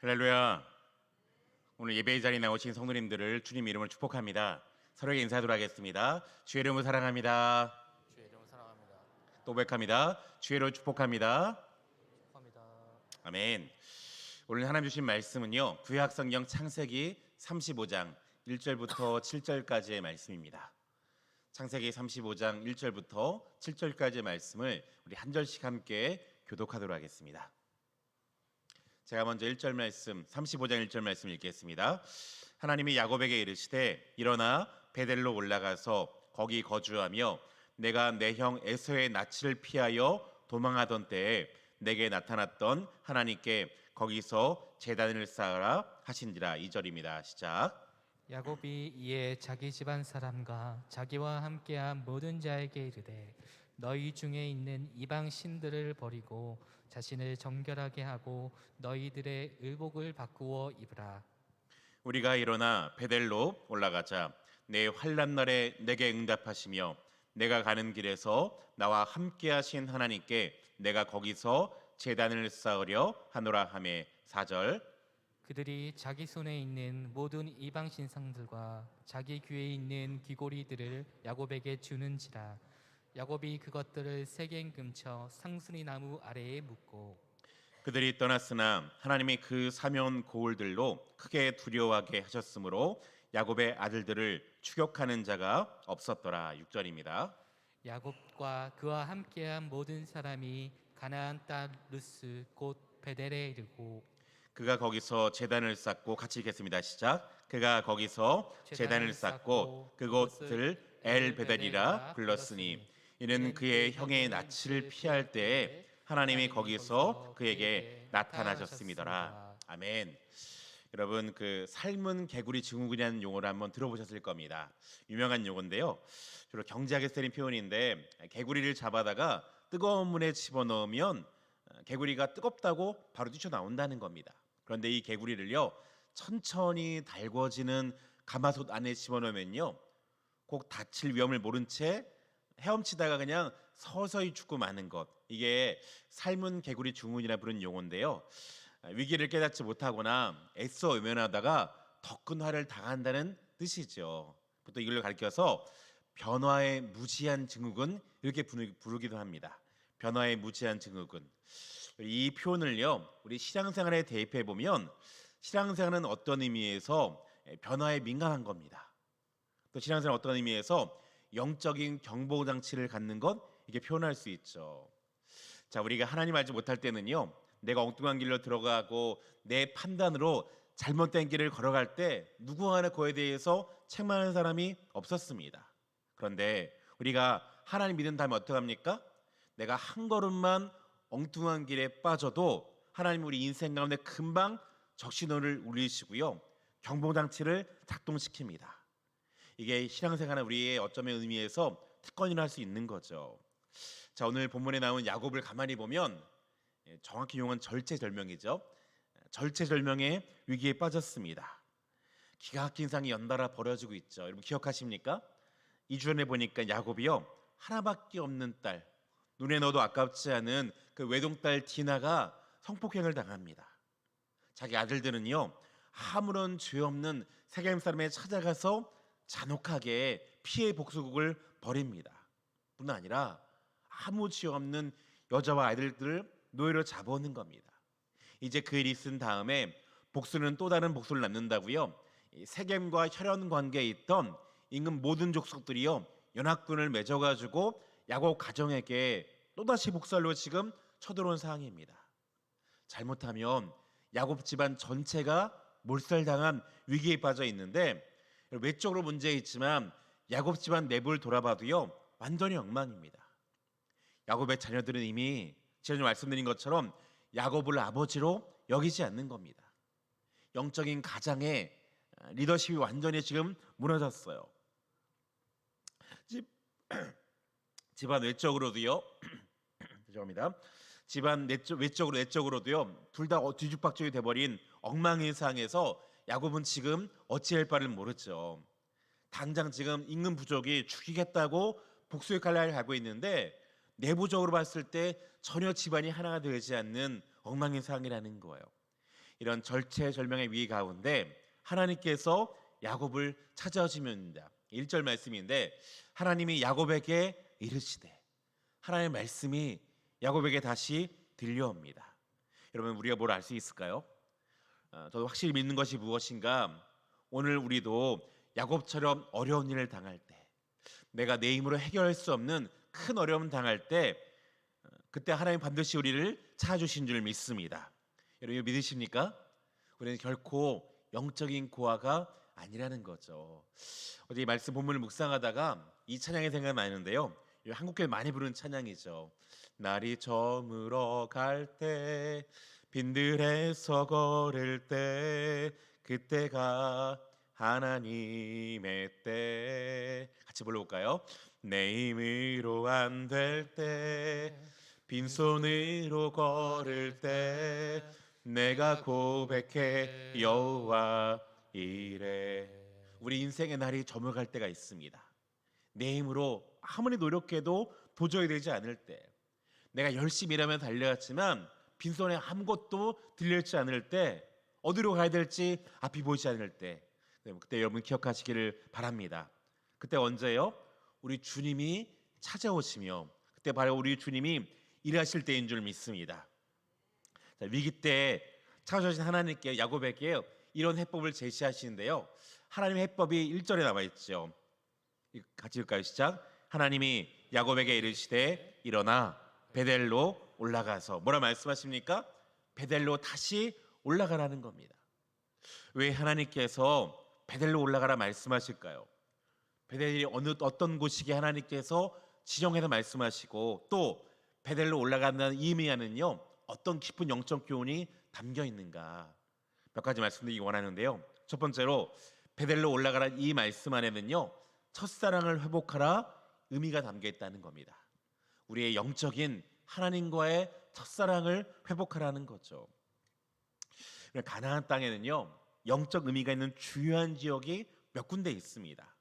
할렐루야. 오늘 예배의 자리에 나오신 성도님들을 주님 이름으로 축복합니다. 서로에게 인사하도록 하겠습니다. 주의 이름을 사랑합니다. 주의 이름을 사랑합니다. 또 고백합니다. 주의 이름을 축복합니다. 축복합니다. 아멘. 오늘 하나님 주신 말씀은요, 구약 성경 창세기 35장 1절부터 7절까지의 말씀입니다. 창세기 35장 1절부터 7절까지의 말씀을 우리 한 절씩 함께 교독하도록 하겠습니다. 제가 먼저 1절 말씀, 35장 1절 말씀 읽겠습니다. 하나님이 야곱에게 이르시되 일어나 베델로 올라가서 거기 거주하며 내가 내 형 에서의 낯을 피하여 도망하던 때에 내게 나타났던 하나님께 거기서 제단을 쌓으라 하신지라. 2절입니다. 시작. 야곱이 이에 자기 집안 사람과 자기와 함께한 모든 자에게 이르되 너희 중에 있는 이방 신들을 버리고 자신을 정결하게 하고 너희들의 의복을 바꾸어 입으라. 우리가 일어나 베델로 올라가자. 내 환난 날에 내게 응답하시며 내가 가는 길에서 나와 함께하신 하나님께 내가 거기서 제단을 쌓으려 하노라 하매. 4절. 그들이 자기 손에 있는 모든 이방 신상들과 자기 귀에 있는 귀고리들을 야곱에게 주는지라. 야곱이 그것들을 세겜 근처 상수리 나무 아래에 묻고 그들이 떠났으나 하나님이 그 사면 고울들로 크게 두려워하게 하셨으므로 야곱의 아들들을 추격하는 자가 없었더라. 6절입니다. 야곱과 그와 함께한 모든 사람이 가나안 땅 루스 곧 베델에 이르고 그가 거기서 제단을 쌓고, 같이 읽겠습니다. 시작. 그가 거기서 제단을 쌓고 그곳을 엘베델이라 불렀으니 이는 그의 형의 낯을 피할 때에 하나님이 거기서 그에게 나타나셨음이더라. 아멘. 여러분, 그 삶은 개구리 증후군이라는 용어를 한번 들어보셨을 겁니다. 유명한 용어인데요, 주로 경제학에 쓰인 표현인데, 개구리를 잡아다가 뜨거운 물에 집어넣으면 개구리가 뜨겁다고 바로 뛰쳐나온다는 겁니다. 그런데 이 개구리를요, 천천히 달궈지는 가마솥 안에 집어넣으면요, 꼭 다칠 위험을 모른 채 헤엄치다가 그냥 서서히 죽고 마는 것, 이게 삶은 개구리 증후군이라 부르는 용어인데요, 위기를 깨닫지 못하거나 애써 외면하다가 더 큰 화를 당한다는 뜻이죠. 또 이걸 가리켜서 변화의 무지한 증후군, 이렇게 부르기도 합니다. 변화의 무지한 증후군. 이 표현을요, 우리 신앙생활에 대입해 보면 신앙생활은 어떤 의미에서 변화에 민감한 겁니다. 또 신앙생활은 어떤 의미에서 영적인 경보 장치를 갖는 것, 이게 표현할 수 있죠. 자, 우리가 하나님 알지 못할 때는요, 내가 엉뚱한 길로 들어가고 내 판단으로 잘못된 길을 걸어갈 때 누구 하나 그에 대해서 책망하는 사람이 없었습니다. 그런데 우리가 하나님 믿은 다음에 어떻게 합니까? 내가 한 걸음만 엉뚱한 길에 빠져도 하나님 우리 인생 가운데 금방 적신호를 울리시고요, 경보장치를 작동시킵니다. 이게 신앙생활은 우리의 어쩌면 의미에서 특권이라 할 수 있는 거죠. 자, 오늘 본문에 나온 야곱을 가만히 보면 정확히 용어는 절체절명이죠. 절체절명의 위기에 빠졌습니다. 기가 막힌 상이 연달아 벌어지고 있죠. 여러분 기억하십니까? 2주 전에 보니까 야곱이요, 하나밖에 없는 딸, 눈에 넣어도 아깝지 않은 그 외동딸 디나가 성폭행을 당합니다. 자기 아들들은요, 아무런 죄 없는 세겜 사람에 찾아가서 잔혹하게 피해 복수극을 벌입니다. 뿐 아니라 아무 죄 없는 여자와 아이들을 노예로 잡아오는 겁니다. 이제 그 일이 있은 다음에 복수는 또 다른 복수를 낳는다고요, 세겜과 혈연 관계에 있던 인근 모든 족속들이요, 연합군을 맺어가지고 야곱 가정에게 또다시 복수하려고 지금 쳐들어온 상황입니다. 잘못하면 야곱 집안 전체가 몰살당한 위기에 빠져 있는데, 외적으로 문제 있지만 야곱 집안 내부를 돌아봐도요, 완전히 엉망입니다. 야곱의 자녀들은 이미 제가 말씀드린 것처럼 야곱을 아버지로 여기지 않는 겁니다. 영적인 가장의 리더십이 완전히 지금 무너졌어요. 집안 외적으로도요, 죄송합니다. 집안 외적으로도요, 둘 다 뒤죽박죽이 돼버린 엉망의 상황에서 야곱은 지금 어찌할 바를 모르죠. 당장 지금 인근 부족이 죽이겠다고 복수의 칼날을 갈고 있는데 내부적으로 봤을 때 전혀 집안이 하나가 되지 않는 엉망의 상황이라는 거예요. 이런 절체절명의 위기 가운데 하나님께서 야곱을 찾아오시면입니다. 1절 말씀인데 하나님이 야곱에게 이르시되, 하나님의 말씀이 야곱에게 다시 들려옵니다. 여러분, 우리가 뭘 알 수 있을까요? 저도 확실히 믿는 것이 무엇인가, 오늘 우리도 야곱처럼 어려운 일을 당할 때, 내가 내 힘으로 해결할 수 없는 큰 어려움 당할 때, 그때 하나님 반드시 우리를 찾아주신 줄 믿습니다. 여러분, 이거 믿으십니까? 우리는 결코 영적인 고아가 아니라는 거죠. 어제 이 말씀 본문을 묵상하다가 이 찬양이 생각나는데요, 한국교회 많이 부르는 찬양이죠. 날이 저물어 갈 때, 빈들에서 걸을 때, 그때가 하나님의 때. 같이 불러볼까요? 내 힘으로 안 될 때, 빈손으로 걸을 때, 내가 고백해 여호와 이래. 우리 인생의 날이 저물어갈 때가 있습니다. 내 힘으로 아무리 노력해도 도저히 되지 않을 때, 내가 열심히 일하며 달려왔지만 빈손에 아무것도 들려있지 않을 때, 어디로 가야 될지 앞이 보이지 않을 때, 그때 여러분 기억하시기를 바랍니다. 그때 언제요? 우리 주님이 찾아오시며, 그때 바로 우리 주님이 일하실 때인 줄 믿습니다. 자, 위기 때 찾아오신 하나님께 야곱에게 이런 해법을 제시하시는데요, 하나님의 해법이 1절에 남아있죠. 같이 읽을까요? 시작. 하나님이 야곱에게 이르시되 일어나 베델로 올라가서. 뭐라 말씀하십니까? 베델로 다시 올라가라는 겁니다. 왜 하나님께서 베델로 올라가라 말씀하실까요? 베델이 어떤 곳이게 하나님께서 지정해서 말씀하시고, 또 베델로 올라간다는 의미에는요 어떤 깊은 영적 교훈이 담겨 있는가, 몇 가지 말씀드리기 원하는데요, 첫 번째로 베델로 올라가라는 이 말씀 안에는요 첫사랑을 회복하라 의미가 담겨 있다는 겁니다. 우리의 영적인 하나님과의 첫사랑을 회복하라는 거죠. 가나안 땅에는요 영적 의미가 있는 주요한 지역이 몇 군데 있습니다.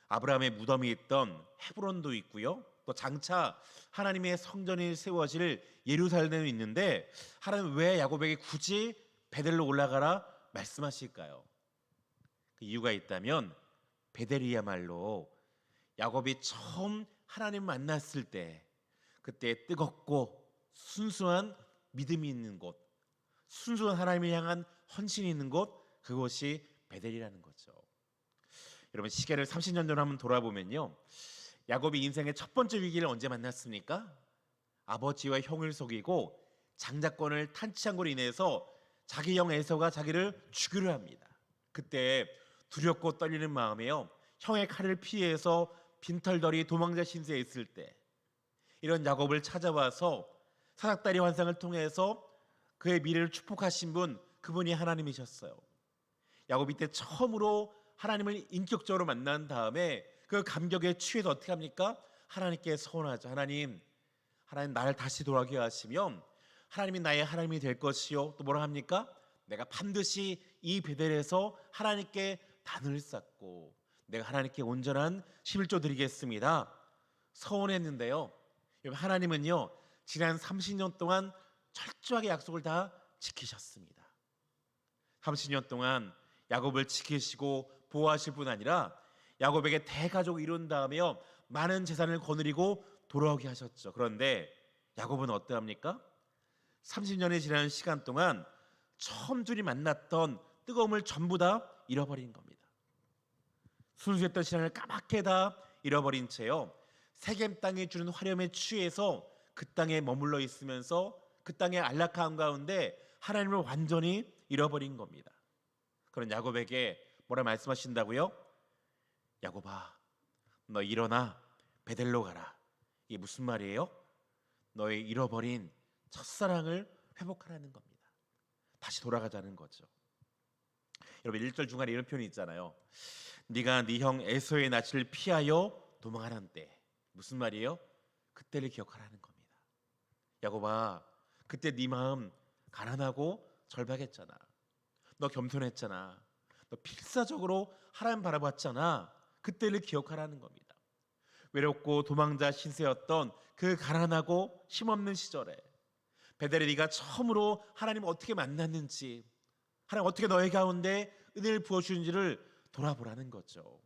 아브라함의 무덤이 있던 헤브론도 있고요, 또 장차 하나님의 성전이 세워질 예루살렘도 있는데, 하나님 왜 야곱에게 굳이 베델로 올라가라 말씀하실까요? 그 이유가 있다면, 베델이야말로 야곱이 처음 하나님 만났을 때, 그때 뜨겁고 순수한 믿음이 있는 곳, 순수한 하나님을 향한 헌신이 있는 곳, 그곳이 베델이라는 거죠. 여러분, 시계를 30년 전 한번 돌아보면요, 야곱이 인생의 첫 번째 위기를 언제 만났습니까? 아버지와 형을 속이고 장자권을 탄취한 것으로 인해서 자기 형 에서가 자기를 죽이려 합니다. 그때 두렵고 떨리는 마음에요, 형의 칼을 피해서 빈털터리 도망자 신세에 있을 때, 이런 야곱을 찾아와서 사닥다리 환상을 통해서 그의 미래를 축복하신 분, 그분이 하나님이셨어요. 야곱이 때 처음으로 하나님을 인격적으로 만난 다음에 그 감격에 취해서 어떻게 합니까? 하나님께 서원하죠. 하나님 나를 다시 돌아오게 하시면 하나님이 나의 하나님이 될 것이요, 또 뭐라 합니까? 내가 반드시 이 베델에서 하나님께 단을 쌓고 내가 하나님께 온전한 11조 드리겠습니다, 서원했는데요, 하나님은요 지난 30년 동안 철저하게 약속을 다 지키셨습니다. 30년 동안 야곱을 지키시고 보호하실 뿐 아니라 야곱에게 대가족을 이룬 다음에요 많은 재산을 거느리고 돌아오게 하셨죠. 그런데 야곱은 어떠합니까? 30년이 지난 시간 동안 처음 둘이 만났던 뜨거움을 전부 다 잃어버린 겁니다. 순수했던 신앙을 까맣게 다 잃어버린 채요 세겜 땅이 주는 화렴에 취해서 그 땅에 머물러 있으면서 그 땅의 안락함 가운데 하나님을 완전히 잃어버린 겁니다. 그런 야곱에게 뭐라 말씀하신다고요? 야곱아, 너 일어나 베델로 가라. 이게 무슨 말이에요? 너의 잃어버린 첫사랑을 회복하라는 겁니다. 다시 돌아가자는 거죠. 여러분, 1절 중간에 이런 표현이 있잖아요. 네가 네 형 에서의 낯을 피하여 도망하는 때. 무슨 말이에요? 그때를 기억하라는 겁니다. 야곱아, 그때 네 마음 가난하고 절박했잖아. 너 겸손했잖아. 너 필사적으로 하나님 바라봤잖아. 그때를 기억하라는 겁니다. 외롭고 도망자 신세였던 그 가난하고 힘없는 시절에 베델이 네가 처음으로 하나님을 어떻게 만났는지, 하나님 어떻게 너의 가운데 은혜를 부어주는지를 돌아보라는 거죠.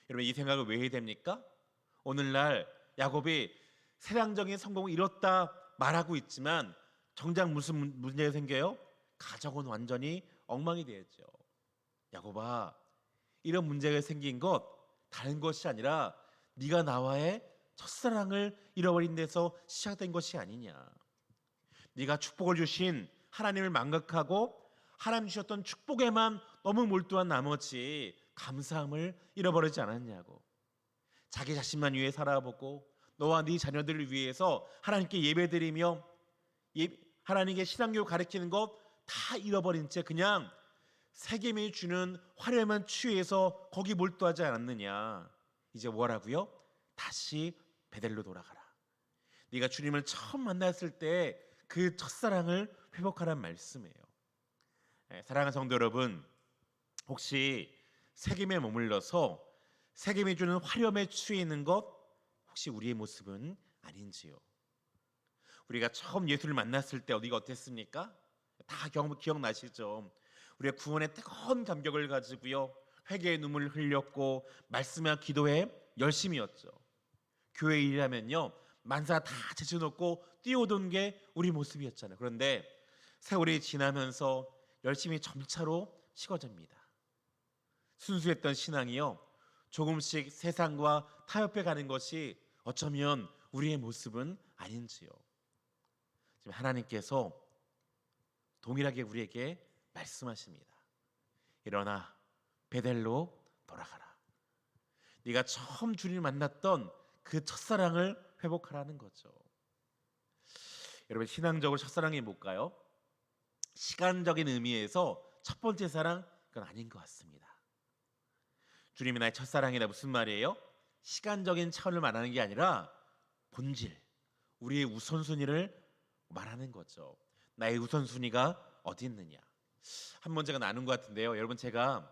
여러분, 이 생각을 왜 해야 됩니까? 오늘날 야곱이 세상적인 성공을 이뤘다 말하고 있지만 정작 무슨 문제가 생겨요? 가정은 완전히 엉망이 되었죠. 야곱아, 이런 문제가 생긴 것 다른 것이 아니라 네가 나와의 첫사랑을 잃어버린 데서 시작된 것이 아니냐. 네가 축복을 주신 하나님을 망각하고 하나님 주셨던 축복에만 너무 몰두한 나머지 감사함을 잃어버리지 않았냐고. 자기 자신만 위해 살아보고 너와 네 자녀들을 위해서 하나님께 예배드리며 하나님께 신앙교육 가르치는 것 다 잃어버린 채 그냥 세겜이 주는 화려에만 취해서 거기 몰두하지 않았느냐. 이제 뭐라고요? 다시 베델로 돌아가라. 네가 주님을 처음 만났을 때 그 첫사랑을 회복하란 말씀이에요. 사랑하는 성도 여러분, 혹시 세겜에 머물러서 세겜이 주는 화려함에 취해 있는 것 혹시 우리의 모습은 아닌지요? 우리가 처음 예수를 만났을 때 어디가 어땠습니까? 다 기억나시죠? 우리가 구원의 뜨거운 감격을 가지고요, 회개의 눈물을 흘렸고 말씀과 기도에 열심이었죠. 교회 일하면요 만사 다 제쳐놓고 뛰어오던 게 우리 모습이었잖아요. 그런데 세월이 지나면서 열심히 점차로 식어집니다. 순수했던 신앙이요 조금씩 세상과 타협해 가는 것이 어쩌면 우리의 모습은 아닌지요. 지금 하나님께서 동일하게 우리에게 말씀하십니다. 일어나 베델로 돌아가라. 네가 처음 주님을 만났던 그 첫사랑을 회복하라는 거죠. 여러분, 신앙적으로 첫사랑이 뭘까요? 시간적인 의미에서 첫 번째 사랑, 그건 아닌 것 같습니다. 주님이 나의 첫사랑이라 무슨 말이에요? 시간적인 차원을 말하는 게 아니라 본질, 우리의 우선순위를 말하는 거죠. 나의 우선순위가 어디 있느냐. 한 번 제가 나눈 것 같은데요. 여러분, 제가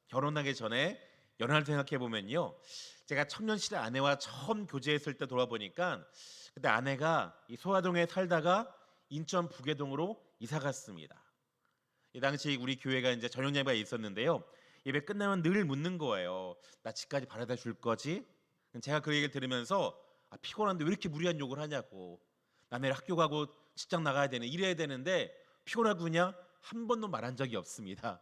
결혼하기 전에 연하를 생각해 보면요, 제가 청년 시대 아내와 처음 교제했을 때 돌아보니까 그때 아내가 이 소화동에 살다가 인천 부계동으로 이사 갔습니다. 이 당시 우리 교회가 이제 전용 예배가 있었는데요. 예배 끝나면 늘 묻는 거예요. 나 집까지 바라다 줄 거지? 제가 그 얘기를 들으면서 피곤한데 왜 이렇게 무리한 욕을 하냐고. 나 내일 학교 가고 직장 나가야 되네, 일해야 되는데 피곤하구냐? 한 번도 말한 적이 없습니다.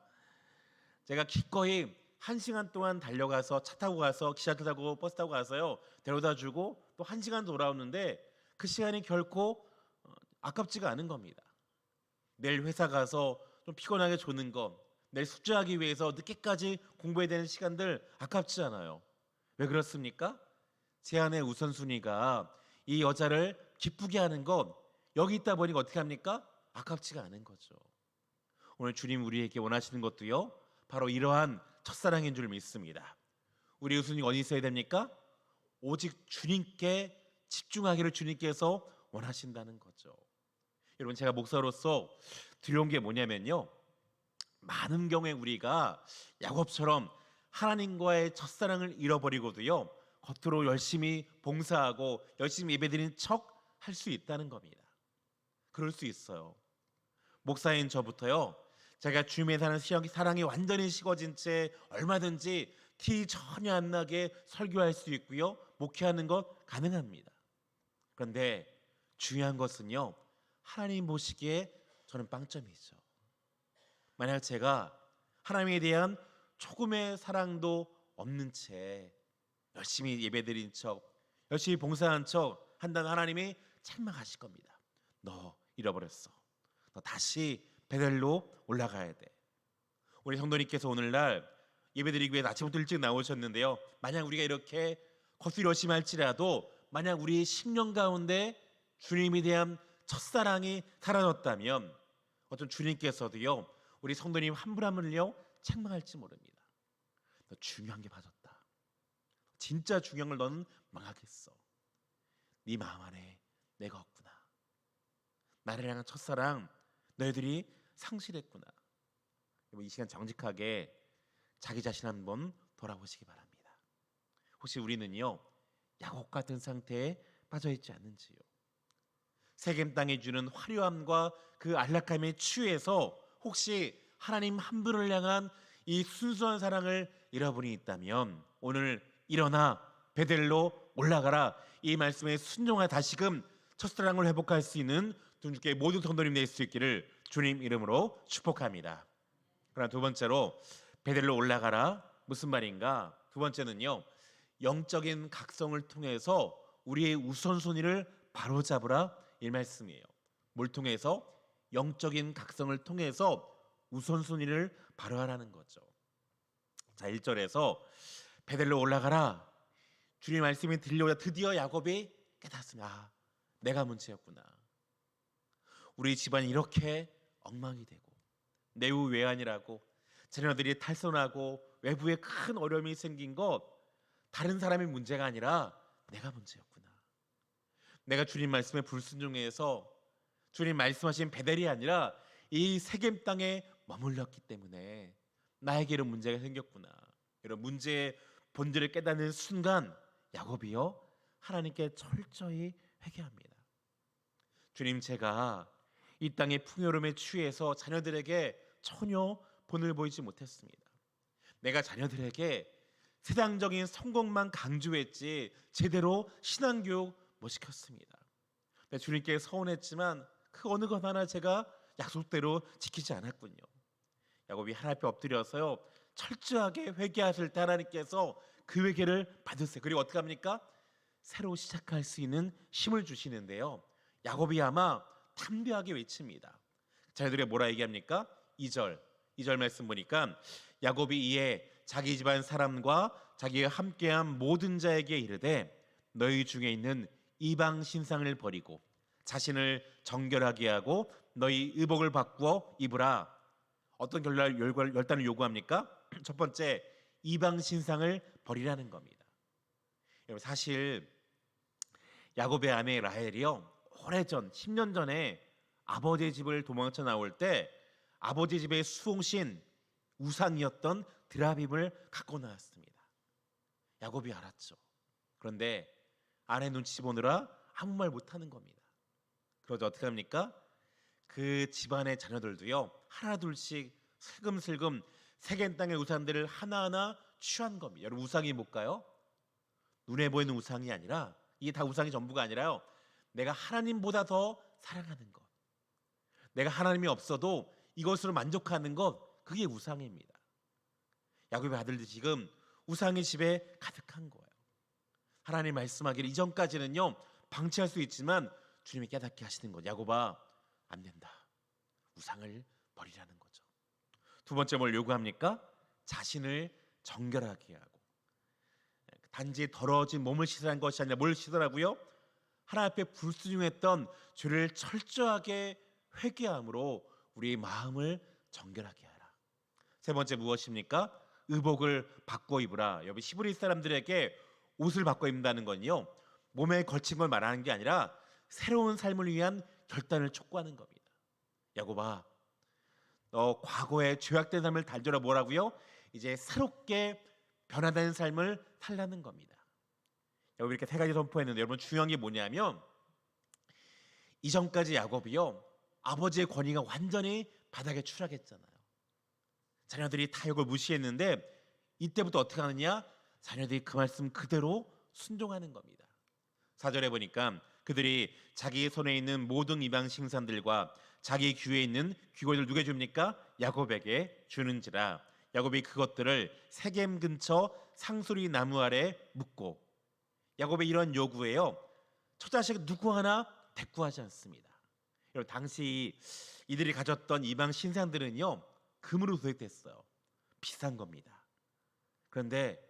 제가 기꺼이 1시간 동안 달려가서 차 타고 가서 기차표 타고 버스 타고 가서요 데려다 주고 또 1시간 돌아오는데 그 시간이 결코 아깝지가 않은 겁니다. 내일 회사 가서 좀 피곤하게 조는 거, 내일 숙제하기 위해서 늦게까지 공부해야 되는 시간들 아깝지 않아요. 왜 그렇습니까? 제 안의 우선순위가 이 여자를 기쁘게 하는 것, 여기 있다 보니까 어떻게 합니까? 아깝지가 않은 거죠. 오늘 주님 우리에게 원하시는 것도요 바로 이러한 첫사랑인 줄 믿습니다. 우리 우선이 어디 있어야 됩니까? 오직 주님께 집중하기를 주님께서 원하신다는 거죠. 여러분, 제가 목사로서 두려운 게 뭐냐면요, 많은 경우에 우리가 야곱처럼 하나님과의 첫사랑을 잃어버리고도요 겉으로 열심히 봉사하고 열심히 예배드리는 척 할 수 있다는 겁니다. 그럴 수 있어요. 목사인 저부터요, 제가 주님에 사는 사랑이 완전히 식어진 채 얼마든지 티 전혀 안 나게 설교할 수 있고요 목회하는 것 가능합니다. 그런데 중요한 것은요, 하나님 보시기에 저는 빵점이죠. 만약 제가 하나님에 대한 조금의 사랑도 없는 채 열심히 예배드린 척, 열심히 봉사한 척 한다면 하나님이 책망하실 겁니다. 너 잃어버렸어. 너 다시 베델로 올라가야 돼. 우리 성도님께서 오늘날 예배드리기 위해 아침부터 일찍 나오셨는데요, 만약 우리가 이렇게 겉으로 열심히 할지라도 만약 우리 심령 가운데 주님에 대한 첫사랑이 사라졌다면 어떤 주님께서도요 우리 성도님 한 분 한 분을요 책망할지 모릅니다. 너 중요한 게 빠졌다. 진짜 중요한 걸 너는 망하겠어. 네 마음 안에 내가 없구나. 나를 향한 첫사랑 너희들이 상실했구나. 이 시간 정직하게 자기 자신 한번 돌아보시기 바랍니다. 혹시 우리는요 야곱 같은 상태에 빠져 있지 않는지요? 세겜 땅에 주는 화려함과 그 안락함에 취해서 혹시 하나님 한 분을 향한 이 순수한 사랑을 잃어버린 있다면 오늘 일어나 베델로 올라가라, 이 말씀에 순종하 다시금 첫사랑을 회복할 수 있는 주님께 모든 성도님 될 수 있기를 주님 이름으로 축복합니다. 그러나 두 번째로 베델로 올라가라, 무슨 말인가? 두 번째는요, 영적인 각성을 통해서 우리의 우선순위를 바로잡으라, 이 말씀이에요. 뭘 통해서? 영적인 각성을 통해서 우선순위를 바로하라는 거죠. 자, 1절에서 베델로 올라가라, 주님 말씀이 들려오자 드디어 야곱이 깨닫습니다. 아, 내가 문제였구나. 우리 집안이 이렇게 엉망이 되고 내후외환이라고 자녀들이 탈선하고 외부에 큰 어려움이 생긴 것 다른 사람의 문제가 아니라 내가 문제였구나. 내가 주님 말씀에 불순종해서 주님 말씀하신 베델이 아니라 이 세겜 땅에 머물렀기 때문에 나에게 이런 문제가 생겼구나. 이런 문제의 본질을 깨닫는 순간 야곱이요, 하나님께 철저히 회개합니다. 주님, 제가 이 땅의 풍요로움에 취해서 자녀들에게 전혀 본을 보이지 못했습니다. 내가 자녀들에게 세상적인 성공만 강조했지 제대로 신앙교육 못 시켰습니다. 주님께 서운했지만 그 어느 것 하나 제가 약속대로 지키지 않았군요. 야곱이 하나님 앞에 엎드려서요, 철저하게 회개하실 때 하나님께서 그 회개를 받으세요. 그리고 어떻게 합니까? 새로 시작할 수 있는 힘을 주시는데요, 야곱이 아마 담대하게 외칩니다. 자녀들이 뭐라 얘기합니까? 2절 말씀 보니까 야곱이 이에 자기 집안 사람과 자기가 함께한 모든 자에게 이르되 너희 중에 있는 이방 신상을 버리고 자신을 정결하게 하고 너희 의복을 바꾸어 입으라. 어떤 결단을 요구합니까? 첫 번째, 이방 신상을 버리라는 겁니다. 여러분, 사실 야곱의 아내 라헬이요, 오래전 10년 전에 아버지의 집을 도망쳐 나올 때 아버지 집의 수홍신 우상이었던 드라빔을 갖고 나왔습니다. 야곱이 알았죠. 그런데 아내 눈치 보느라 아무 말 못하는 겁니다. 그러자 어떻게 합니까? 그 집안의 자녀들도요, 하나둘씩 슬금슬금 세겜 땅의 우상들을 하나하나 취한 겁니다. 여러분, 우상이 뭘까요? 눈에 보이는 우상이 아니라, 이게 다 우상이 전부가 아니라요, 내가 하나님보다 더 사랑하는 것, 내가 하나님이 없어도 이것으로 만족하는 것, 그게 우상입니다. 야곱의 아들들이 지금 우상의 집에 가득한 거예요. 하나님 말씀하기를 이전까지는요 방치할 수 있지만 주님이 깨닫게 하시는 것, 야곱아 안 된다, 우상을 버리라는 거죠. 두 번째 뭘 요구합니까? 자신을 정결하게 하고, 단지 더러워진 몸을 씻으라는 것이 아니라 뭘 씻으라고요? 하나님 앞에 불순종했던 죄를 철저하게 회개함으로 우리의 마음을 정결하게 하라. 세 번째 무엇입니까? 의복을 바꿔 입으라. 여기 히브리 사람들에게 옷을 바꿔 입는다는 건요, 몸에 걸친 걸 말하는 게 아니라 새로운 삶을 위한 결단을 촉구하는 겁니다. 야곱아, 너 과거의 죄악된 삶을 단절하 뭐라고요? 이제 새롭게 변화된 삶을 살라는 겁니다. 여기 이렇게 세 가지 선포했는데 여러분, 중요한 게 뭐냐면 이전까지 야곱이요, 아버지의 권위가 완전히 바닥에 추락했잖아요. 자녀들이 다 이걸 무시했는데 이때부터 어떻게 하느냐? 자녀들이 그 말씀 그대로 순종하는 겁니다. 4절에 보니까 그들이 자기 손에 있는 모든 이방 신상들과 자기 귀에 있는 귀걸이를 누게 줍니까? 야곱에게 주는지라. 야곱이 그것들을 세겜 근처 상수리 나무 아래 묻고, 야곱의 이런 요구에요, 처자식 누구 하나 대꾸하지 않습니다. 여러분, 당시 이들이 가졌던 이방 신상들은요 금으로 도색됐어요. 비싼 겁니다. 그런데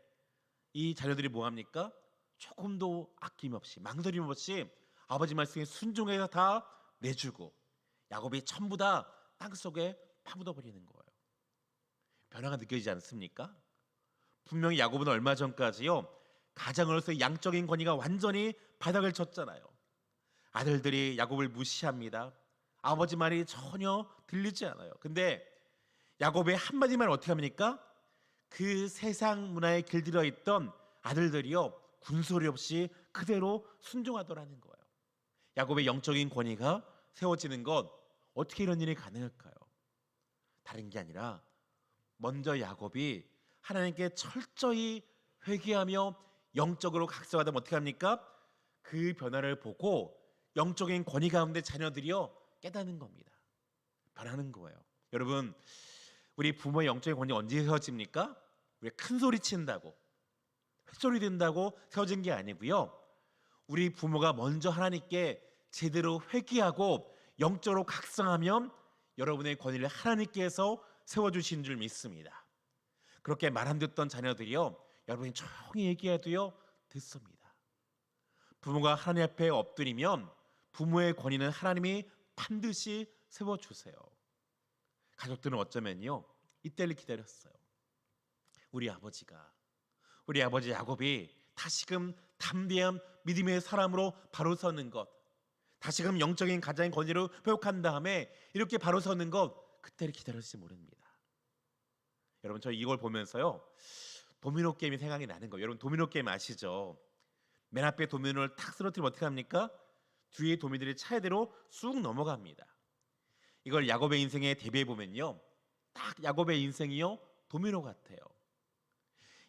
이 자녀들이 뭐 합니까? 조금도 아낌없이 망설임 없이 아버지 말씀에 순종해서 다 내주고 야곱이 전부 다 땅속에 파묻어 버리는 거예요. 변화가 느껴지지 않습니까? 분명히 야곱은 얼마 전까지요 가장으로서의 양적인 권위가 완전히 바닥을 쳤잖아요. 아들들이 야곱을 무시합니다. 아버지 말이 전혀 들리지 않아요. 근데 야곱의 한마디 말 어떻게 합니까? 그 세상 문화에 길들여 있던 아들들이요 군소리 없이 그대로 순종하더라는 거예요. 야곱의 영적인 권위가 세워지는 것, 어떻게 이런 일이 가능할까요? 다른 게 아니라 먼저 야곱이 하나님께 철저히 회개하며 영적으로 각성하다 어떻게 합니까? 그 변화를 보고 영적인 권위 가운데 자녀들이여 깨닫는 겁니다. 변하는 거예요. 여러분, 우리 부모의 영적인 권위 언제 세워집니까? 우리가 큰 소리 친다고, 헛소리 든다고 세워진 게 아니고요. 우리 부모가 먼저 하나님께 제대로 회개하고 영적으로 각성하면 여러분의 권위를 하나님께서 세워주신 줄 믿습니다. 그렇게 말 안 듣던 자녀들이요, 여러분이 조용히 얘기해도요 듣습니다. 부모가 하나님 앞에 엎드리면 부모의 권위는 하나님이 반드시 세워주세요. 가족들은 어쩌면요 이때를 기다렸어요. 우리 아버지 야곱이 다시금 담대한 믿음의 사람으로 바로 서는 것, 다시금 영적인 가장의 권위를 회복한 다음에 이렇게 바로 서는 것, 그때를 기다렸을지 모릅니다. 여러분, 저 이걸 보면서요 도미노 게임이 생각이 나는 거예요. 여러분, 도미노 게임 아시죠? 맨 앞에 도미노를 탁 쓰러뜨리면 어떻게 합니까? 뒤에 도미노들이 차례대로 쑥 넘어갑니다. 이걸 야곱의 인생에 대비해 보면요, 딱 야곱의 인생이요 도미노 같아요.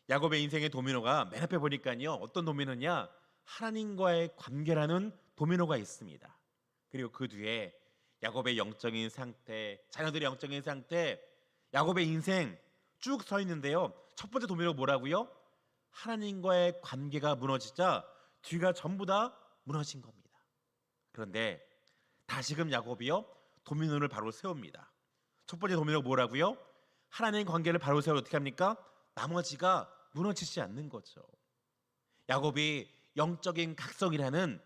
야곱의 인생의 도미노가 맨 앞에 보니까요 어떤 도미노냐, 하나님과의 관계라는 도미노가 있습니다. 그리고 그 뒤에 야곱의 영적인 상태, 자녀들의 영적인 상태, 야곱의 인생 쭉 서 있는데요, 첫 번째 도미노가 뭐라고요? 하나님과의 관계가 무너지자 뒤가 전부 다 무너진 겁니다. 그런데 다시금 야곱이요 도미노를 바로 세웁니다. 첫 번째 도미노가 뭐라고요? 하나님 관계를 바로 세우면 어떻게 합니까? 나머지가 무너지지 않는 거죠. 야곱이 영적인 각성이라는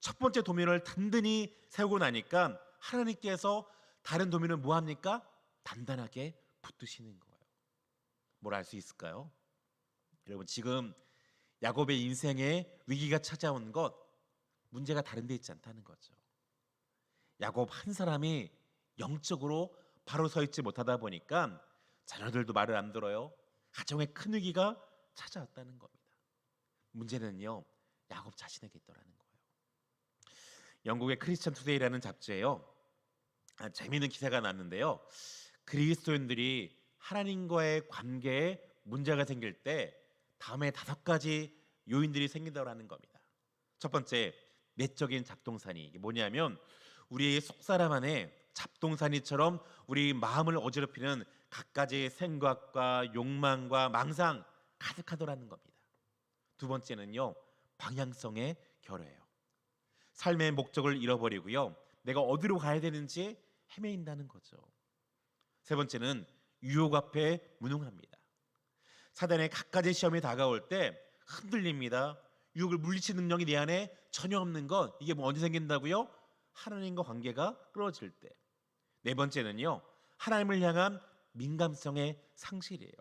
첫 번째 도미노를 든든히 세우고 나니까 하나님께서 다른 도미노를 뭐합니까? 단단하게 붙드시는 거예요. 뭘 알 수 있을까요? 여러분, 지금 야곱의 인생에 위기가 찾아온 것, 문제가 다른 데 있지 않다는 거죠. 야곱 한 사람이 영적으로 바로 서 있지 못하다 보니까 자녀들도 말을 안 들어요. 가정에 큰 위기가 찾아왔다는 겁니다. 문제는요 야곱 자신에게 있더라는 거예요. 영국의 크리스천 투데이라는 잡지에요 재미있는 기사가 났는데요, 그리스도인들이 하나님과의 관계에 문제가 생길 때 다음에 5가지 요인들이 생긴다는 겁니다. 첫 번째, 내적인 잡동사니. 이게 뭐냐면 우리의 속사람 안에 잡동사니처럼 우리 마음을 어지럽히는 갖가지 생각과 욕망과 망상 가득하더라는 겁니다. 두 번째는요, 방향성의 결여예요. 삶의 목적을 잃어버리고요, 내가 어디로 가야 되는지 헤매인다는 거죠. 세 번째는 유혹 앞에 무능합니다. 사단의 갖가지 시험이 다가올 때 흔들립니다. 유혹을 물리치는 능력이 내 안에 전혀 없는 것, 이게 뭐 언제 생긴다고요? 하나님과 관계가 끊어질 때. 네 번째는요, 하나님을 향한 민감성의 상실이에요.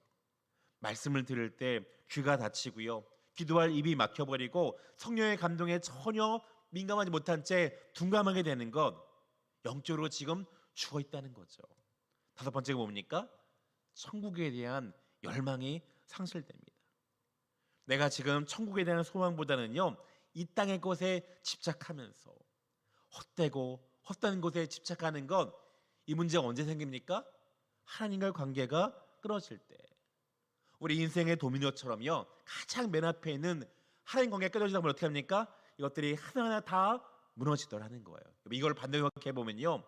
말씀을 들을 때 귀가 닫히고요, 기도할 입이 막혀버리고 성령의 감동에 전혀 민감하지 못한 채 둔감하게 되는 것, 영적으로 지금 죽어 있다는 거죠. 다섯 번째가 뭡니까? 천국에 대한 열망이 상실됩니다. 내가 지금 천국에 대한 소망보다는요 이 땅의 것에 집착하면서 헛되고 헛다는 것에 집착하는 것, 이 문제가 언제 생깁니까? 하나님과의 관계가 끊어질 때. 우리 인생의 도미노처럼요 가장 맨 앞에 있는 하나님 관계가 끊어지다 보면 어떻게 합니까? 이것들이 하나하나 다 무너지더라는 거예요. 이걸 반대로 생각해 보면요,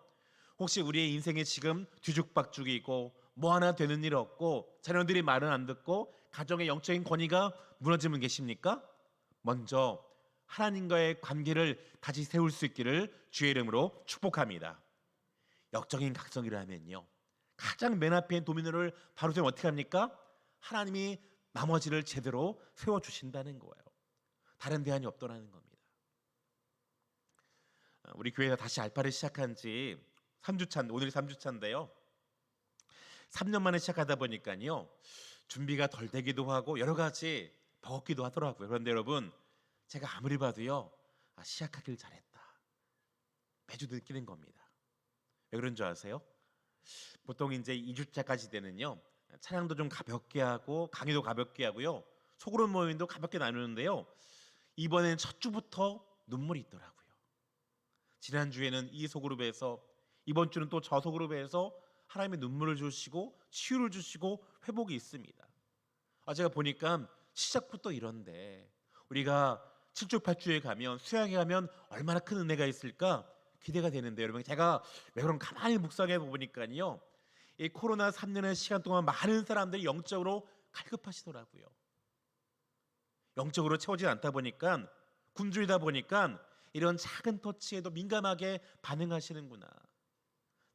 혹시 우리의 인생이 지금 뒤죽박죽이고 뭐 하나 되는 일 없고 자녀들이 말은 안 듣고 가정의 영적인 권위가 무너지면 계십니까? 먼저 하나님과의 관계를 다시 세울 수 있기를 주의 이름으로 축복합니다. 영적인 각성이라면요 가장 맨 앞에 있는 도미노를 바로 세우면 어떻게 합니까? 하나님이 나머지를 제대로 세워주신다는 거예요. 다른 대안이 없더라는 겁니다. 우리 교회가 다시 알파를 시작한 지 3주차, 오늘이 3주차인데요 3년 만에 시작하다 보니까요 준비가 덜 되기도 하고 여러 가지 버겁기도 하더라고요. 그런데 여러분, 제가 아무리 봐도요 시작하길 잘했다 매주 느끼는 겁니다. 왜 그런 줄 아세요? 보통 이제 2주차까지 되는요 찬양도 좀 가볍게 하고 강의도 가볍게 하고요 소그룹 모임도 가볍게 나누는데요, 이번에는 첫 주부터 눈물이 있더라고요. 지난주에는 이 소그룹에서, 이번 주는 또 저 소그룹에서 하나님의 눈물을 주시고 치유를 주시고 회복이 있습니다. 제가 보니까 시작부터 이런데 우리가 7주 8주에 가면, 수양에 가면 얼마나 큰 은혜가 있을까 기대가 되는데, 여러분 제가 왜 그럼 가만히 묵상해 보니까요, 이 코로나 3년의 시간 동안 많은 사람들이 영적으로 갈급하시더라고요. 영적으로 채워지지 않다 보니까, 굶주리다 보니까 이런 작은 터치에도 민감하게 반응하시는구나.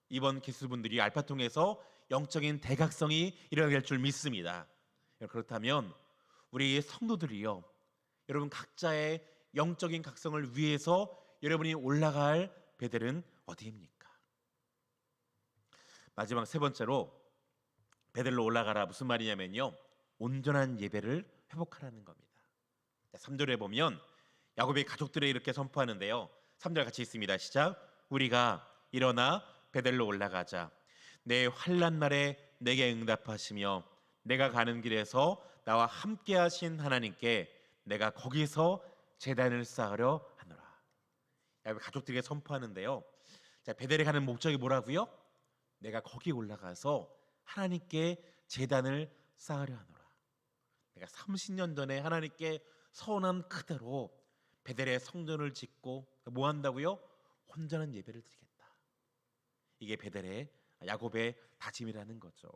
이번 기술분들이 알파통해서 영적인 대각성이 일어나게 될 줄 믿습니다. 그렇다면 우리 성도들이요, 여러분 각자의 영적인 각성을 위해서 여러분이 올라갈 베델은 어디입니까? 마지막 세 번째로 베델로 올라가라, 무슨 말이냐면요, 온전한 예배를 회복하라는 겁니다. 3절에 보면 야곱의 가족들이 이렇게 선포하는데요, 3절 같이 있습니다. 시작. 우리가 일어나 베델로 올라가자. 내 환난 날에 내게 응답하시며 내가 가는 길에서 나와 함께 하신 하나님께 내가 거기서 제단을 쌓으려 하노라. 야곱의 가족들에게 선포하는데요, 자, 베델에 가는 목적이 뭐라고요? 내가 거기 올라가서 하나님께 제단을 쌓으려 하노라. 내가 30년 전에 하나님께 서원한 그대로 베델에 성전을 짓고 뭐 한다고요? 온전한 예배를 드리겠다. 이게 베델의 야곱의 다짐이라는 거죠.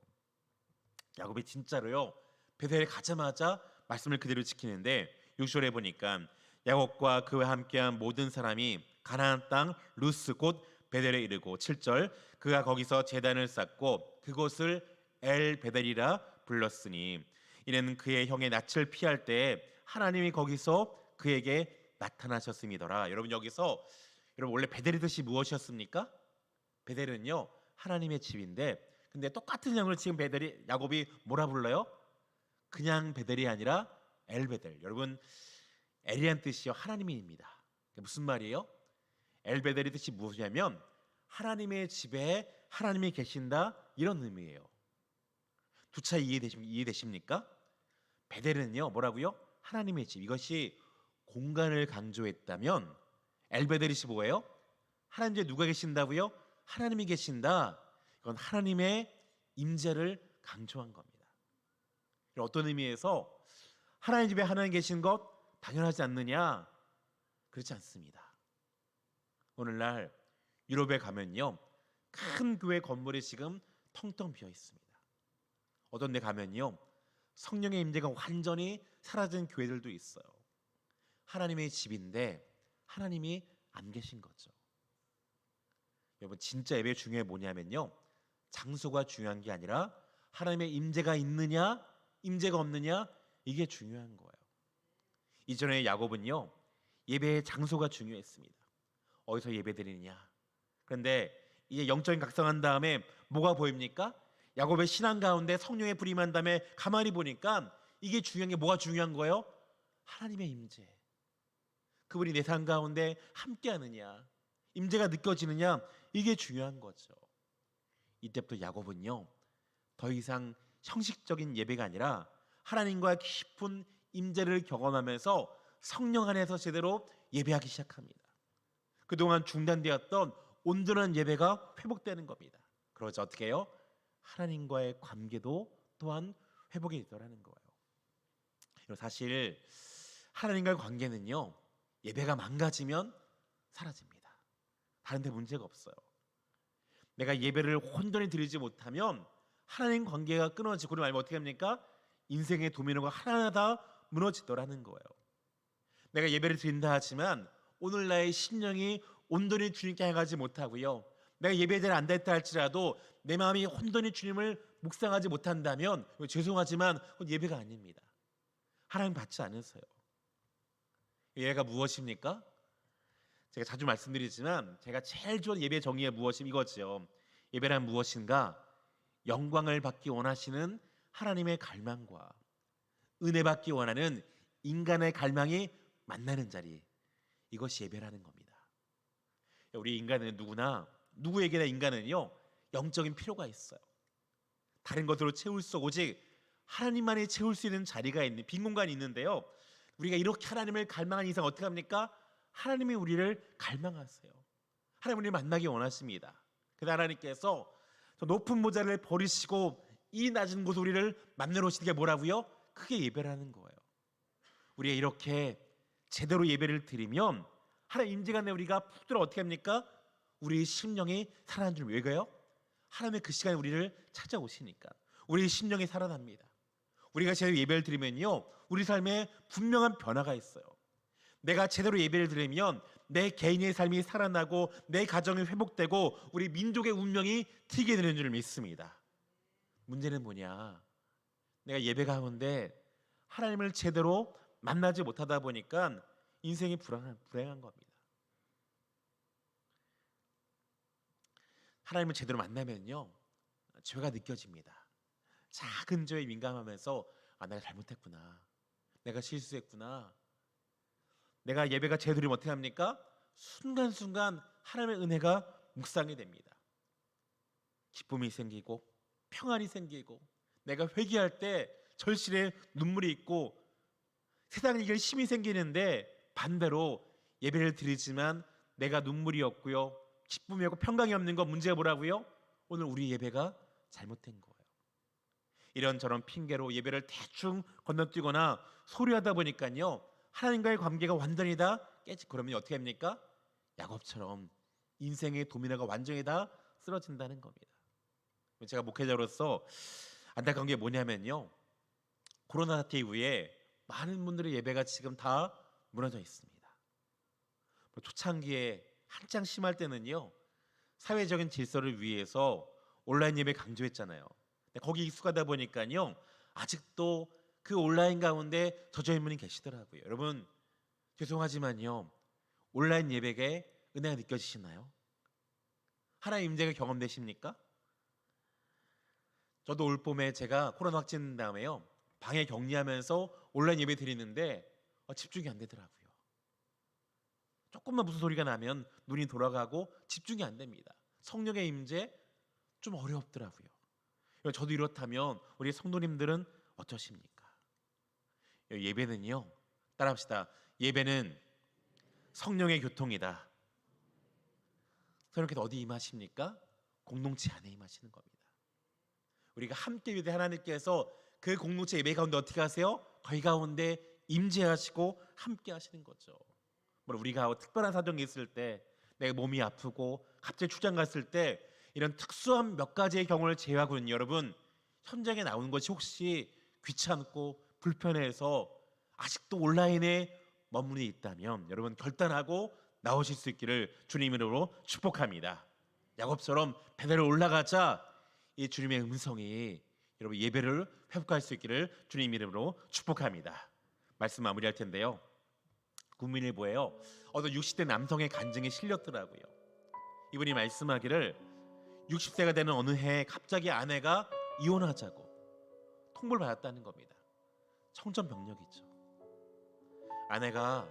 야곱이 진짜로요, 베델에 가자마자 말씀을 그대로 지키는데, 6절에 보니까 야곱과 그와 함께한 모든 사람이 가나안 땅 루스 곧 베델에 이르고, 7절 그가 거기서 제단을 쌓고 그곳을 엘 베델이라 불렀으니 이는 그의 형의 낯을 피할 때에 하나님이 거기서 그에게 나타나셨음이더라. 여러분 여기서, 여러분 원래 베델의 뜻이 무엇이었습니까? 베델은요 하나님의 집인데, 근데 똑같은 양을 지금 야곱이 뭐라 불러요? 그냥 베델이 아니라 엘베델. 여러분 엘이란 뜻이요 하나님입니다. 무슨 말이에요? 엘베델의 뜻이 무엇이냐면 하나님의 집에 하나님이 계신다, 이런 의미예요. 두 차이 이해되십니까? 베델은요 뭐라고요? 하나님의 집. 이것이 공간을 강조했다면 엘베델이 뭐예요? 하나님 집에 누가 계신다고요? 하나님이 계신다. 이건 하나님의 임재를 강조한 겁니다. 어떤 의미에서 하나님 집에 하나님 계신 것 당연하지 않느냐? 그렇지 않습니다. 오늘날 유럽에 가면요, 큰 교회 건물이 지금 텅텅 비어 있습니다. 어떤 데 가면요, 성령의 임재가 완전히 사라진 교회들도 있어요. 하나님의 집인데 하나님이 안 계신 거죠. 여러분 진짜 예배 중요한 게 뭐냐면요, 장소가 중요한 게 아니라 하나님의 임재가 있느냐 임재가 없느냐, 이게 중요한 거예요. 이전에 야곱은요 예배의 장소가 중요했습니다. 어디서 예배드리느냐. 그런데 이제 영적인 각성한 다음에 뭐가 보입니까? 야곱의 신앙 가운데 성령의 불이 임한 다음에 가만히 보니까 이게 중요한 게 뭐가 중요한 거예요? 하나님의 임재. 그분이 내 삶 가운데 함께하느냐, 임재가 느껴지느냐, 이게 중요한 거죠. 이때부터 야곱은요 더 이상 형식적인 예배가 아니라 하나님과 깊은 임재를 경험하면서 성령 안에서 제대로 예배하기 시작합니다. 그동안 중단되었던 온전한 예배가 회복되는 겁니다. 그러자 어떻게 해요? 하나님과의 관계도 또한 회복이 되더라는 거예요. 사실 하나님과의 관계는요 예배가 망가지면 사라집니다. 다른 데 문제가 없어요. 내가 예배를 온전히 드리지 못하면 하나님 관계가 끊어지고, 그런 말면 어떻게 합니까? 인생의 도미노가 하나하나 무너지더라는 거예요. 내가 예배를 드린다 하지만 오늘 나의 심령이 온전히 주님께 향하지 못하고요, 내가 예배에 대해 안 됐다 할지라도 내 마음이 온전히 주님을 묵상하지 못한다면 죄송하지만 그건 예배가 아닙니다. 하나님 받지 않으세요. 예배가 무엇입니까? 제가 자주 말씀드리지만 제가 제일 좋아하는 예배 정의가 무엇이면 이거죠. 예배란 무엇인가? 영광을 받기 원하시는 하나님의 갈망과 은혜 받기 원하는 인간의 갈망이 만나는 자리, 이것이 예배라는 겁니다. 우리 인간은 누구에게나 인간은요 영적인 필요가 있어요. 다른 것으로 채울 수, 오직 하나님만이 채울 수 있는 자리가 있는 빈 공간이 있는데요, 우리가 이렇게 하나님을 갈망한 이상 어떻게 합니까? 하나님이 우리를 갈망하세요. 하나님 우리를 만나기 원하십니다. 그래서 하나님께서 저 높은 모자를 버리시고 이 낮은 곳 우리를 만나러 오시는 게 뭐라고요? 크게 예배를 하는 거예요. 우리가 이렇게 제대로 예배를 드리면 하나님 임재가 내 우리가 푹 들어 어떻게 합니까? 우리 심령이 살아나는 줄 왜 그래요? 하나님의 그 시간에 우리를 찾아오시니까 우리 심령이 살아납니다. 우리가 제대로 예배를 드리면요, 우리 삶에 분명한 변화가 있어요. 내가 제대로 예배를 드리면 내 개인의 삶이 살아나고 내 가정이 회복되고 우리 민족의 운명이 튀게 되는 줄 믿습니다. 문제는 뭐냐? 내가 예배 가운데 하나님을 제대로 만나지 못하다 보니까 인생이 불행한 겁니다. 하나님을 제대로 만나면요, 죄가 느껴집니다. 작은 죄에 민감하면서 내가 잘못했구나, 내가 실수했구나, 내가 예배가 제대로 어떻게 합니까? 순간순간 하나님의 은혜가 묵상이 됩니다. 기쁨이 생기고 평안이 생기고 내가 회개할 때 절실에 눈물이 있고 세상을 이길 힘이 생기는데 반대로 예배를 드리지만 내가 눈물이 없고요, 기쁨이 없고 평강이 없는 건 문제가 뭐라고요? 오늘 우리 예배가 잘못된 거예요. 이런저런 핑계로 예배를 대충 건너뛰거나 소리하다 보니까요, 하나님과의 관계가 완전히 다 깨지고 그러면 어떻게 합니까? 야곱처럼 인생의 도미노가 완전히 다 쓰러진다는 겁니다. 제가 목회자로서 안타까운 게 뭐냐면요, 코로나 사태 이후에 많은 분들의 예배가 지금 다 무너져 있습니다. 초창기에 한창 심할 때는요, 사회적인 질서를 위해서 온라인 예배 강조했잖아요. 근데 거기 익숙하다 보니까요, 아직도 그 온라인 가운데 젖어 있는 분이 계시더라고요. 여러분 죄송하지만요, 온라인 예배에 은혜가 느껴지시나요? 하나님 임재가 경험되십니까? 저도 올 봄에 제가 코로나 확진 다음에요, 방에 격리하면서 온라인 예배 드리는데 집중이 안 되더라고요. 조금만 무슨 소리가 나면 눈이 돌아가고 집중이 안 됩니다. 성령의 임재 좀 어렵더라고요. 저도 이렇다면 우리 성도님들은 어떠십니까? 예배는요, 따라합시다. 예배는 성령의 교통이다. 성령께서 어디 임하십니까? 공동체 안에 임하시는 겁니다. 우리가 함께 예배 하나님께서 그 공동체 예배 가운데 어떻게 하세요? 거기 가운데 임재하시고 함께 하시는 거죠. 우리가 특별한 사정이 있을 때, 내 몸이 아프고 갑자기 출장 갔을 때, 이런 특수한 몇 가지의 경우를 제외하고는 여러분 현장에 나오는 것이 혹시 귀찮고 불편해서 아직도 온라인에 머무르 있다면 여러분 결단하고 나오실 수 있기를 주님 이름으로 축복합니다. 야곱처럼 배대로 올라가자 이 주님의 음성이 여러분 예배를 회복할 수 있기를 주님 이름으로 축복합니다. 말씀 마무리할 텐데요, 국민일보에요, 어떤 60대 남성의 간증이 실렸더라고요. 이분이 말씀하기를 60세가 되는 어느 해에 갑자기 아내가 이혼하자고 통보를 받았다는 겁니다. 청천벽력이죠. 아내가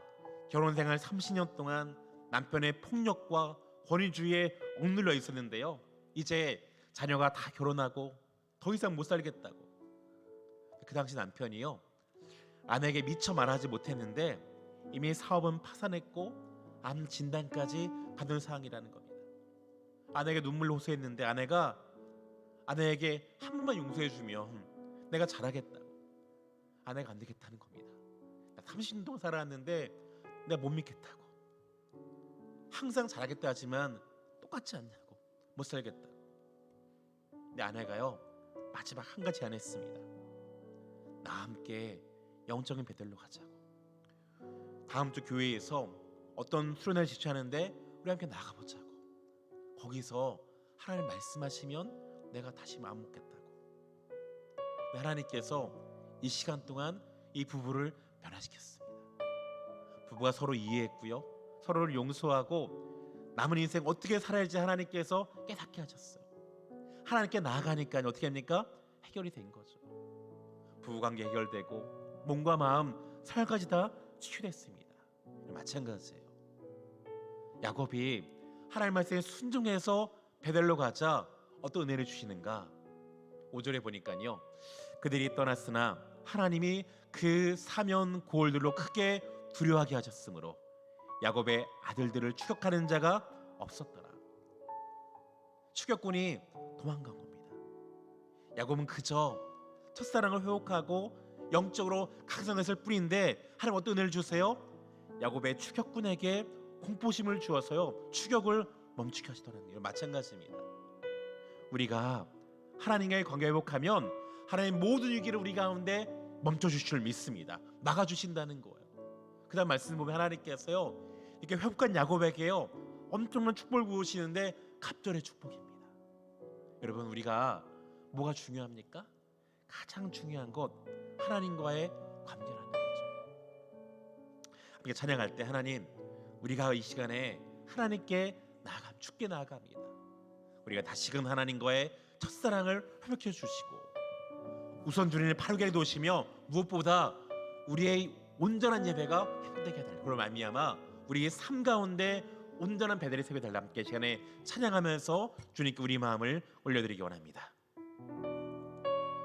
결혼생활 30년 동안 남편의 폭력과 권위주의에 억눌려 있었는데요, 이제 자녀가 다 결혼하고 더 이상 못 살겠다고. 그 당시 남편이요, 아내에게 미처 말하지 못했는데 이미 사업은 파산했고 암 진단까지 받은 상황이라는 겁니다. 아내에게 눈물로 호소했는데 아내가 아내에게 한 번만 용서해주면 내가 잘하겠다고. 아내가 안 되겠다는 겁니다. 나 30년 동안 살아왔는데 내가 못 믿겠다고. 항상 잘하겠다 하지만 똑같지 않냐고, 못 살겠다고. 근데 아내가요, 마지막 한 가지 제안했습니다. 나와 함께 영적인 베델로 가자고. 다음 주 교회에서 어떤 수련회를 지시하는데 우리 함께 나가보자고. 거기서 하나님 말씀하시면 내가 다시 마음 먹겠다고. 하나님께서 이 시간 동안 이 부부를 변화시켰습니다. 부부가 서로 이해했고요, 서로를 용서하고 남은 인생 어떻게 살아야지 하나님께서 깨닫게 하셨어요. 하나님께 나아가니까 어떻게 합니까? 해결이 된 거죠. 부부관계 해결되고 몸과 마음, 삶까지 다 치유됐습니다. 마찬가지예요. 야곱이 하나님 말씀에 순종해서 베델로 가자 어떤 은혜를 주시는가? 5절에 보니까요, 그들이 떠났으나 하나님이 그 사면 고을들로 크게 두려워하게 하셨으므로 야곱의 아들들을 추격하는 자가 없었더라. 추격군이 도망간 겁니다. 야곱은 그저 첫사랑을 회복하고 영적으로 각성했을 뿐인데 하나님 어떤 은혜를 주세요? 야곱의 추격군에게 공포심을 주어서요 추격을 멈추게 하시더라는 거예요. 마찬가지입니다. 우리가 하나님과의 관계 회복하면 하나님 모든 위기를 우리 가운데 멈춰주실 줄 믿습니다. 막아주신다는 거예요. 그 다음 말씀 보면 하나님께서요 이렇게 회복한 야곱에게요 엄청난 축복을 부으시는데 갑절의 축복입니다. 여러분, 우리가 뭐가 중요합니까? 가장 중요한 것 하나님과의 관계라는 거죠. 함께 찬양할 때 하나님, 우리가 이 시간에 하나님께 죽게 나아갑니다. 우리가 다시금 하나님과의 첫사랑을 회복해 주시고 우선 주님을 바르게 도우시며 무엇보다 우리의 온전한 예배가 회복되게 해달라고, 그로 말미암아 우리의 삶 가운데 온전한 베델의 세배를 함께 시간에 찬양하면서 주님께 우리 마음을 올려드리기 원합니다.